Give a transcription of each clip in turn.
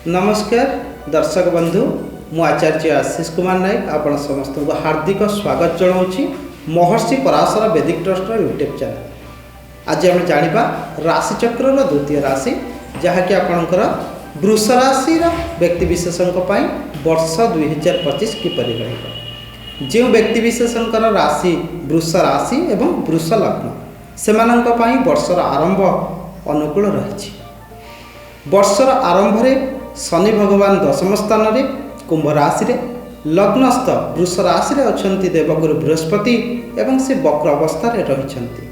नमस्कार दर्शक बंधु मु आचार्य आशीष कुमार नायक आपण समस्त को हार्दिक स्वागत जनाऊँगी महर्षि पराशर वैदिक ट्रस्ट यूट्यूब चैनल। आज आम जाना राशिचक्र द्वितीय राशि जहाँकि आपणकर वृष राशि व्यक्तिशेष वर्ष 2025 किपर जो व्यक्तिशेषकर राशि वृष राशि एवं वृष लग्न से वर्षर आरंभ अनुकूल रही। वर्षर आरंभ में शनि भगवान दशम स्थान में कुंभ राशि लग्नस्थ वृष राशि अच्छा देवगुरु बृहस्पति एवं से वक्र अवस्था रही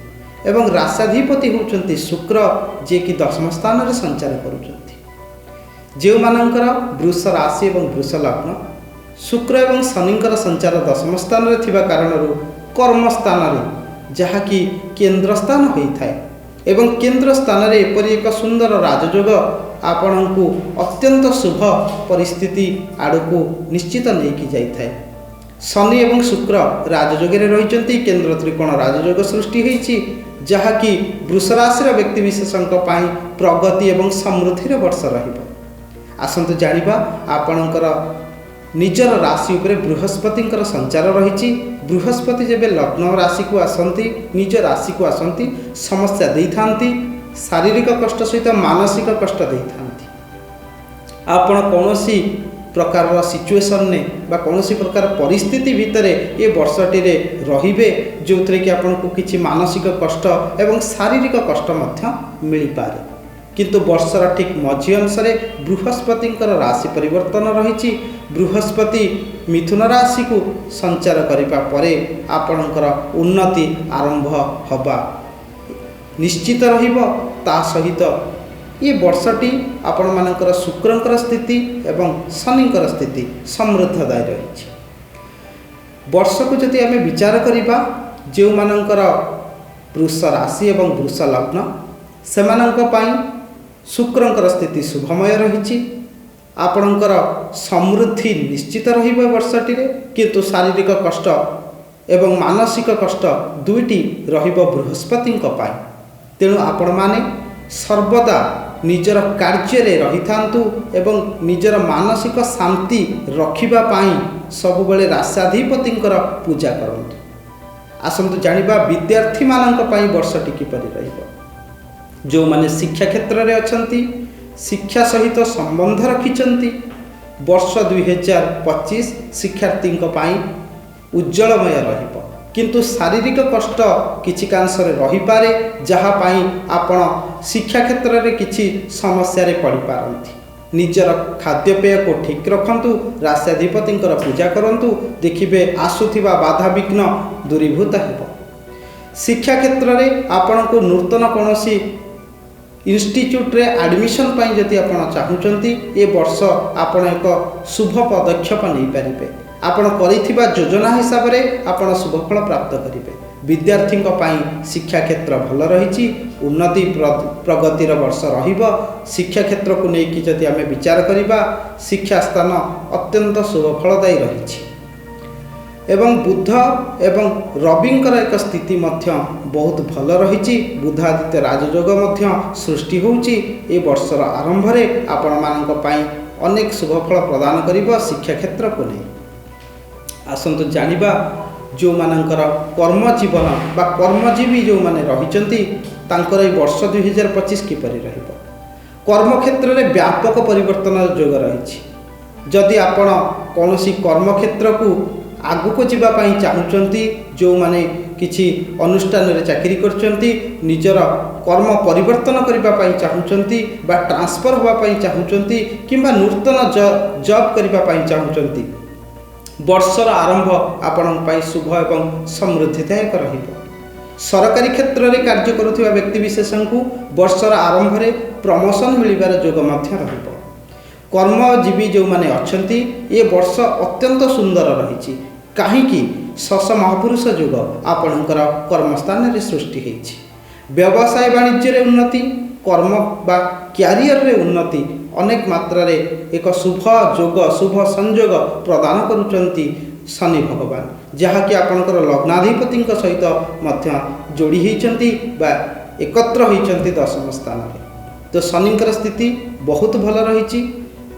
एवं राशाधिपति होती शुक्र जे कि दशम स्थान में संचार करुँच। जो मानकर वृष राशि एवं वृष लग्न शुक्र एवं शनिकर संचार दशम स्थान में थिबा कारणरू कर्म स्थान में जहाँकि केन्द्र स्थान होता है एवं केन्द्र स्थान में एपरी एक सुंदर राजयोग आपण को अत्यंत शुभ परिस्थिति आड़क निश्चित नहीं जाए। शनि एवं शुक्र राजयोगे रही केन्द्र त्रिकोण राजयोग सृष्टि होती जहाँकि वृष राशि व्यक्तिशेषों प्रगति एवं समृद्धि वर्ष रसतु जाना आपणकर निजर राशि उपरे बृहस्पति संचार रही। बृहस्पति जब लग्न राशि को आसती निज राशि को आसती समस्या दे था शारीरिक कष्ट सहित मानसिक कष्ट दे था। आपण कौन प्रकार सिचुएशन ने बा कौन प्रकार परिस्थिति भितर ये वर्षटी रे जो थे कि आपन को किसी मानसिक कष्ट एवं शारीरिक कष्ट मिल पारे किंतु वर्षर ठीक मझी अंशरे बृहस्पति राशि परिवर्तन रही। बृहस्पति मिथुन राशि को संचार करने पर आपणकर उन्नति आरंभ हवा निश्चित ता सहित ये वर्षटी आपण मानकर शुक्रंकर स्थिति एवं शनिकर स्थिति समृद्धदायी रही। वर्ष को जदि आम विचार करवा जो मानकर वृष राशि एवं वृष लग्न से शुक्रंकर स्थिति शुभमय रही। आपणकर समृद्धि निश्चित वर्षटी किंतु शारीरिक कष्ट एवं मानसिक कष्ट दुईटी बृहस्पति तेणु आपण माने सर्वदा निजर कार्य रही थांतु एवं निजर मानसिक शांति रखिबा पाई सब बेले राशाधिपति पूजा करंतु। आसंतु जानिबा विद्यार्थी मानक पाई वर्षटी किपरि रहिबो। जो माने शिक्षा क्षेत्र में अछंती शिक्षा सहित संबंध रखिछंती वर्ष 2025 शिक्षार्थी उज्जवलमय रहिबो किंतु शारीरिक कष्ट किछि कांशरे रही पारे जहाँपाई आपण शिक्षा क्षेत्र में किछि समस्या रे पड़ी पारंती। निजर खाद्यपेय को ठीक रखंतु राशाधिपति पूजा करंतु देखिबे आसुथिबा बाधा विघ्न दूरीभूत हेबो। शिक्षा क्षेत्र में आपण को नूतन कौनसी इंस्टीट्यूट रे एडमिशन पाई जदि आपण चाहूचंती ये वर्ष आपण एक शुभ पदक्षेप नहीं पारिबे। आपण करिथिबा योजना हिसाब रे आपण शुभ फल प्राप्त करिबे। विद्यार्थी शिक्षा क्षेत्र भल रही उन्नति प्रगतिर वर्ष रहिबो। शिक्षा क्षेत्र को लेकिन जदि आम विचार करिबा शिक्षा स्थान अत्यंत शुभ फलदायी रही एवं बुध एवं रविंकर एक स्थिति बहुत भल रही। बुधादित्य राजयोग सृष्टि होउची ए वर्षर आरंभ में आपण मानक पई अनेक शुभ फल प्रदान करिबो शिक्षा क्षेत्र को नहीं। आसंतु जानिबा जो मानकर कर्म जीवन बा कर्मजीवी जो माने रहिचंती तांकर ए वर्ष 2025 किपरि रहिबो। कर्म क्षेत्र में व्यापक परिवर्तन योग रही। जदि आपण कौनसी कर्म क्षेत्र को आगु को जीवाई चाहूँगी जो माने किछि अनुष्ठान रे चाकरी करछंती निजर कर्म परिवर्तन करने चाहूँगी बा ट्रांसफर होगापाई चाहूँगी किंबा नूतन जॉब करने चाहूँगी वर्षर आरंभ आपण शुभ एवं समृद्धिदायक रहिबो। सरकारी क्षेत्र में कार्य करुवा व्यक्तिशेषों को वर्षर आरंभ में प्रमोशन मिलबार योग रहिबो। कर्मजीवी जो माने अछंती ये वर्ष अत्यंत सुंदर रही कहीं शश महापुरुष युग आपणकर कर्मस्थान में सृष्टि होती। व्यवसाय वाणिज्य उन्नति कर्म बा क्यारियर रे उन्नति अनेक मात्रा रे एक शुभ जोग शुभ संयोग प्रदान करुचंती शनि भगवान जहाँकि आपणकर लग्नाधिपति सहित जोड़ी होती बा एकत्र होती दशम स्थान में। तो शनिकर स्थिति बहुत भल रही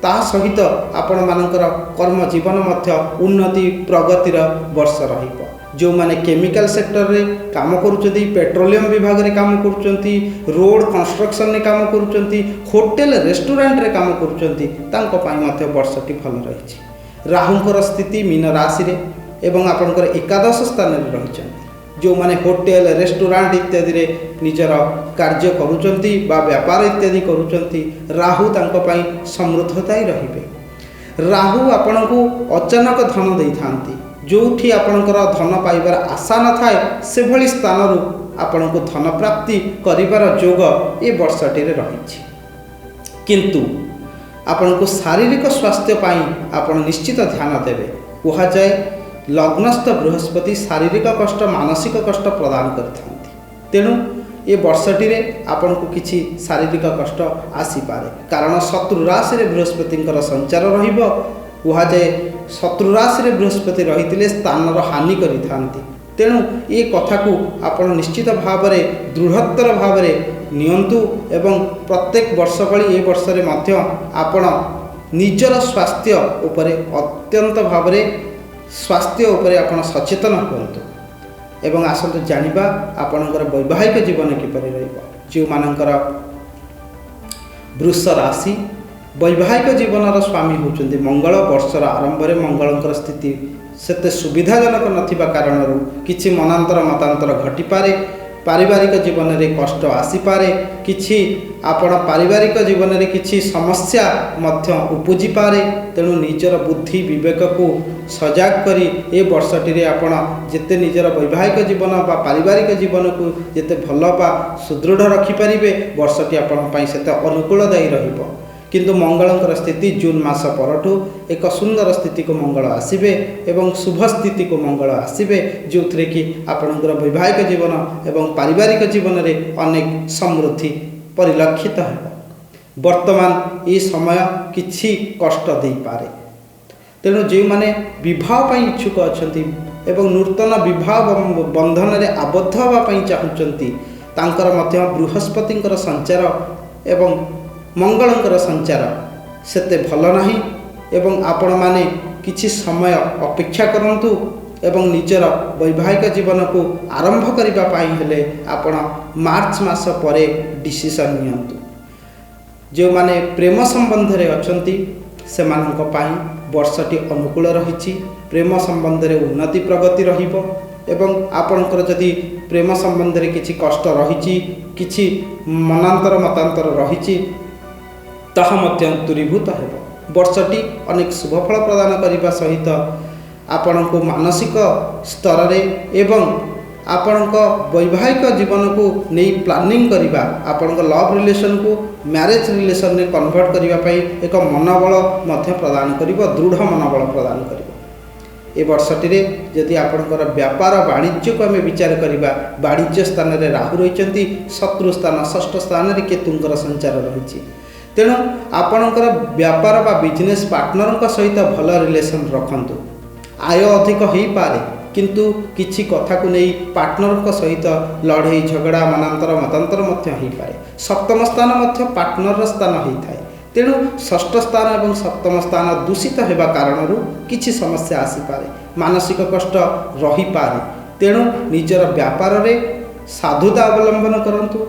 ता सहित आपण मानकर कर्म जीवन मध्य उन्नति प्रगतिर वर्ष रहिबो। जो माने केमिकल सेक्टर रे काम करूचंती, पेट्रोलियम विभाग रे काम करूचंती, रोड कंस्ट्रक्शन रे काम करूचंती, होटल रेस्टोरेंट रे काम करूचंती, तांको पाई मध्य वर्षटी भल रहिछि। राहुंकर स्थिति मीन राशि रे एवं आपनकर एकादश स्थान रे रहिचंती। जो माने होटल रेस्टोरेंट इत्यादि रे निजर कार्य करूचंती बा व्यापार इत्यादि करूचंती, राहु तांको पाई समृद्धताई रहिबे। राहु आपनकु अचानक धन देई थांती, जोठी आपणकर धन पाइबार आशा न थाए से भली स्थानरू आपणको धन प्राप्ति करिबार जोग ए वर्षटी रे रहिछि। किंतु आपणको शारीरिक स्वास्थ्य पाई आपण निश्चित ध्यान देबे। कहा जाए लग्नस्थ बृहस्पति शारीरिक कष्ट मानसिक कष्ट प्रदान करथांती, तेणु ए वर्षटी रे आपणको किछि शारीरिक कष्ट आसी पारे, कारण शत्रु राशि रे बृहस्पतिंकर संचार रहिबो। कहा जाए शत्रु राशि रे बृहस्पति रही स्थानर हानि करिथांती, तेणु ये कथा को आपण निश्चित भाव में दृढ़तर भाव में नियंतु एवं प्रत्येक वर्ष भली ए वर्ष रे मध्य आपण निजर स्वास्थ्य उपरे अत्यंत भाव में स्वास्थ्य उपरे आपण सचेतन हुंतु। एवं आसंतु जानिबा आपणकर वैवाहिक जीवन किपरि रहिबो। जो मानकर वृष राशि वैवाहिक जीवनर स्वामी होचंदी मंगल। वर्षर आरंभ में मंगलंकर स्थिति सेते सुविधाजनक नथिबा कारणरू किछि मनांतर मतांतर घटी पारे, पारिवारिक जीवन में कष्ट आसी पारे, किछि आपण पारिवारिक जीवन में किछि समस्या मध्य उपजी पारे। तेणु निजर बुद्धि विवेक को सजाग करी ए वर्षटी रे आपण जेते निजर वैवाहिक जीवन बा पारिवारिक जीवन को जेते भल बा सुदृढ़ रखि परिबे, वर्षटी आपण पई सेते अनुकूलदायी रहिबो। किंतु मंगलंकर स्थिति जून मास परठू एक सुंदर स्थिति को मंगल आसबे एवं शुभ स्थिति को मंगल आसबे, जो थरे कि आपणकर वैवाहिक जीवन एवं पारिवारिक जीवन में अनेक समृद्धि परिलक्षित है। वर्तमान ये समय किछि कष्ट दे पारे, तेणु जो माने विवाह पई इच्छुक अछंती एवं नूतन विवाह बंधन रे आबद्ध होबा पई चाहुचंती, तांकर मध्य बृहस्पतिंकर संचार एवं मंगलंकर संचार सेते भल नाही एवं आपण माने किछि समय अपेक्षा करंतु एवं निजर वैवाहिक जीवन को आरंभ करिबा पाई हेले आपण मार्च मास परे डिसीजन नियंतु। जो माने प्रेम संबंध रे अछंती सेमानक पाई वर्षटी अनुकूल रहिछि। प्रेम संबंध रे उन्नति प्रगति रहिबो एवं आपणकर जदि प्रेम संबंध रे किछि कष्ट रहिछि, किछि मनांतर मतांतर रहिछि, ताहा मध्य दूरीभूत हेबो। वर्षटी अनेक शुभफल प्रदान करने सहित आपण को मानसिक स्तर रे एवं आपण वैवाहिक जीवन को नहीं प्लानिंग करवा, आपण लव रिलेशन को मैरिज रिलेशन में कन्वर्ट करने एक मनोबल प्रदान कर, दृढ़ मनोबल प्रदान कर। ए वर्षटी रे यदि आपणकर व्यापार वाणिज्य को आम विचार करवा, वाणिज्य स्थान में राहु रही, शत्रु स्थान षष्ठ स्थान में केतुंकर संचार रही, तेणु आपणकर व्यापार बा बिजनेस पार्टनर सहित भल रिलेशन रखंतु। आय अधिक हो पारे, किंतु किछि कथा को नहीं पार्टनर सहित लड़े झगड़ा मनांतर मतांतर मध्य हो पाए। सप्तम स्थान मध्य पार्टनर स्थान होता है, तेणु षष्ठ स्थान और सप्तम स्थान दूषित होगा कारणरू किछि समस्या आसी पारे, मानसिक कष्ट रही पारे। तेणु निजर व्यापार रे साधुता अवलंबन करंतु,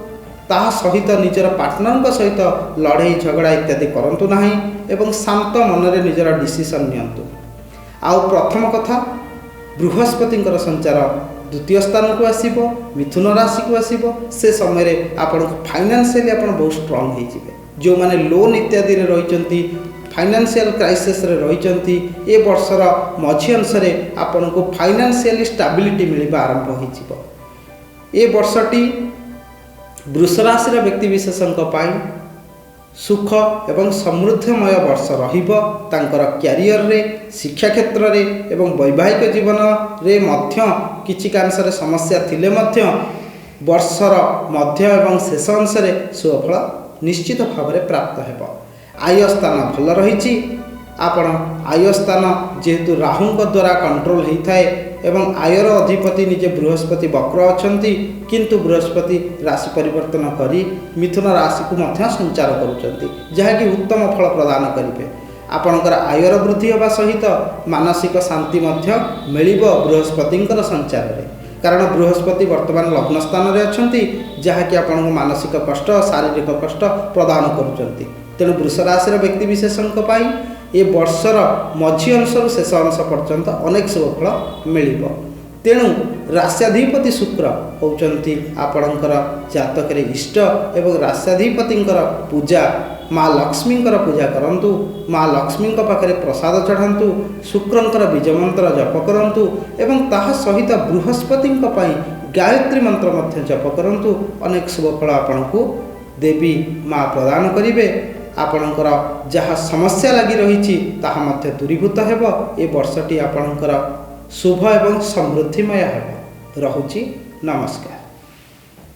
ताहा सहित निजर पार्टनर सहित लड़े झगड़ा इत्यादि करंतु नाही एवं शांत मन रे निजर डिसीजन नियंतु। आउ प्रथम कथा बृहस्पतिंकर संचार द्वितीय स्थान को आसीबो, मिथुन राशि को आसीबो, से समय रे आपण फाइनेंशियली आपण बहुत स्ट्रांग हो जिवे। जो माने लोन इत्यादि रे रहिचंती, फाइनेंशियल क्राइसिस रे रहिचंती, ए वर्षर मझी अंश रे आपण को फाइनेंशियली स्टेबिलिटी मिलबा आरंभ हो जिवो। ए वर्षटी वृष राशि व्यक्ति विशेषज्ञ पाई सुख एवं समृद्धमय वर्ष रहिबो। तांकर क्यारियर रे, शिक्षा क्षेत्र रे एवं वैवाहिक जीवन रे मध्य किछि कांश रे समस्या थिले मध्य वर्षर मध्य एवं शेष अंश रे सुफल निश्चित भाव में प्राप्त हेबो। आय स्थान भल रही, आपण आय स्थान जेहेतु राहुंक द्वारा कंट्रोल होता है एवं आयर अधिपति निजे बृहस्पति वक्र अछंती किंतु बृहस्पति राशि परिवर्तन करी मिथुन राशि को मध्य संचार करुचंती जहाँकि उत्तम फल प्रदान करेंगे। आपणकर आयर वृद्धि होगा सहित मानसिक शांति मध्य मिलिबो बृहस्पतिंकर संचार रे कारण बृहस्पति वर्तमान लग्न स्थान रे अछंती जहाँकि आपन मानसिक कष्ट शारीरिक कष्ट प्रदान करुचंती। तेणु वृष राशि व्यक्ति विशेषों ये वर्षर मझी अंशर शेष अंश पर्यंत अनेक शुभ फल मिल। तेणु राश्याधिपति शुक्र होउचंती आपणकर जातक इष्ट एवं राश्याधिपति पूजा माँ लक्ष्मी पूजा करंतु माँ लक्ष्मी पाखे प्रसाद चढ़ातु शुक्रंकर बीज मंत्र जप करंतु एवं ताहा सहित बृहस्पति गायत्री मंत्र मध्य जप करंतु अनेक शुभ फल आपको देवी माँ प्रदान करिवे। आपणकर जहाँ समस्या लगी रही ताहा मध्य दूरीभूत हेब। ए वर्षटी आपणकर शुभ एवं समृद्धिमय हेब। रहुछि नमस्कार।